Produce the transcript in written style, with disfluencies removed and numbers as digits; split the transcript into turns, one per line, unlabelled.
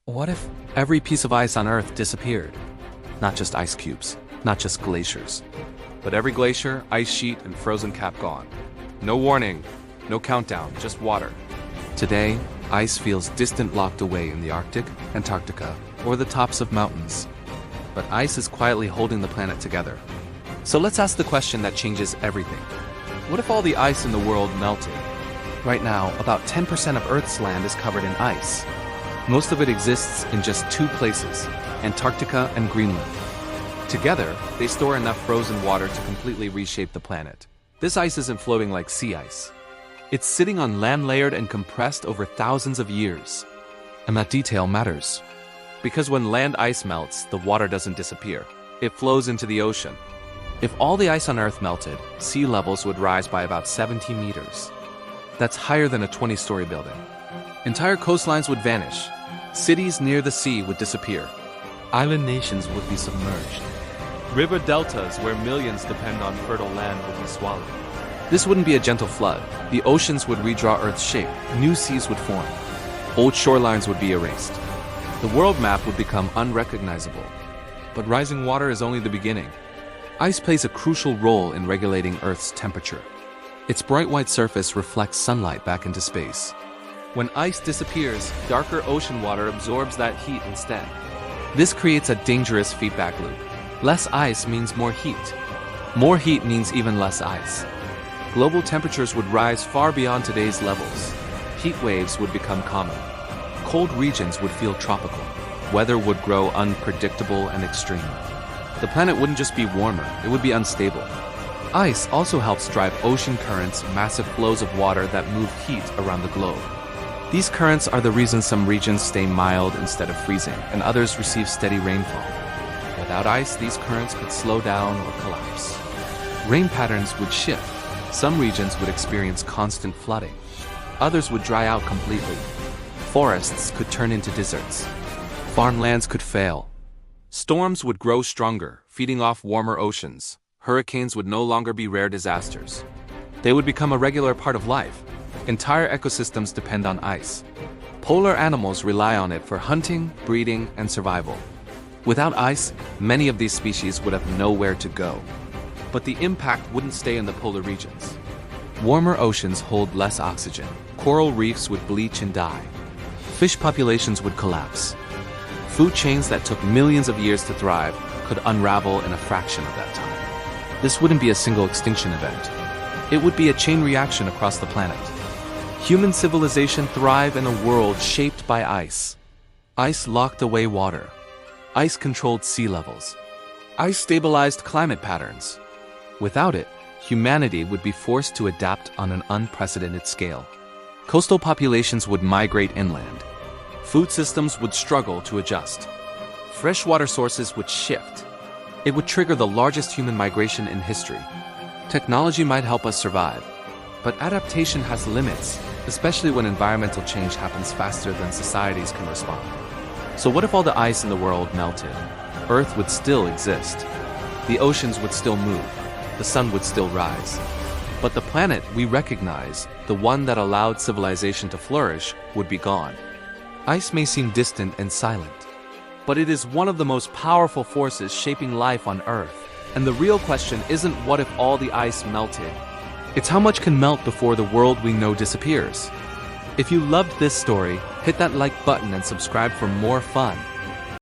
What if every piece of ice on Earth disappeared? Not just ice cubes, not just glaciers, but every glacier, ice sheet, and frozen cap gone. No warning, no countdown, just water. Today, ice feels distant, locked away in the Arctic, Antarctica, or the tops of mountains. But ice is quietly holding the planet together. So let's ask the question that changes everything. What if all the ice in the world melted? Right now, about 10% of Earth's land is covered in ice. Most of it exists in just two places, Antarctica and Greenland. Together, they store enough frozen water to completely reshape the planet. This ice isn't floating like sea ice. It's sitting on land layered and compressed over thousands of years. And that detail matters. Because when land ice melts, the water doesn't disappear. It flows into the ocean. If all the ice on Earth melted, sea levels would rise by about 70 meters. That's higher than a 20-story building. Entire coastlines would vanish. Cities near the sea would disappear. Island nations would be submerged. River deltas where millions depend on fertile land would be swallowed. This wouldn't be a gentle flood. The oceans would redraw Earth's shape. New seas would form. Old shorelines would be erased. The world map would become unrecognizable. But rising water is only the beginning. Ice plays a crucial role in regulating Earth's temperature. Its bright white surface reflects sunlight back into space. When ice disappears, darker ocean water absorbs that heat instead. This creates a dangerous feedback loop. Less ice means more heat. More heat means even less ice. Global temperatures would rise far beyond today's levels. Heat waves would become common. Cold regions would feel tropical. Weather would grow unpredictable and extreme. The planet wouldn't just be warmer, it would be unstable. Ice also helps drive ocean currents, massive flows of water that move heat around the globe. These currents are the reason some regions stay mild instead of freezing, and others receive steady rainfall. Without ice, these currents could slow down or collapse. Rain patterns would shift. Some regions would experience constant flooding. Others would dry out completely. Forests could turn into deserts. Farmlands could fail. Storms would grow stronger, feeding off warmer oceans. Hurricanes would no longer be rare disasters. They would become a regular part of life. Entire ecosystems depend on ice. Polar animals rely on it for hunting, breeding, and survival. Without ice, many of these species would have nowhere to go. But the impact wouldn't stay in the polar regions. Warmer oceans hold less oxygen. Coral reefs would bleach and die. Fish populations would collapse. Food chains that took millions of years to thrive could unravel in a fraction of that time. This wouldn't be a single extinction event. It would be a chain reaction across the planet. Human civilization thrive in a world shaped by ice. Ice locked away water. Ice controlled sea levels. Ice stabilized climate patterns. Without it, humanity would be forced to adapt on an unprecedented scale. Coastal populations would migrate inland. Food systems would struggle to adjust. Freshwater sources would shift. It would trigger the largest human migration in history. Technology might help us survive, but adaptation has limits, especially when environmental change happens faster than societies can respond. So what if all the ice in the world melted? Earth would still exist. The oceans would still move. The sun would still rise. But the planet we recognize, the one that allowed civilization to flourish, would be gone. Ice may seem distant and silent, but it is one of the most powerful forces shaping life on Earth. And the real question isn't what if all the ice melted? It's how much can melt before the world we know disappears. If you loved this story, hit that like button and subscribe for more fun.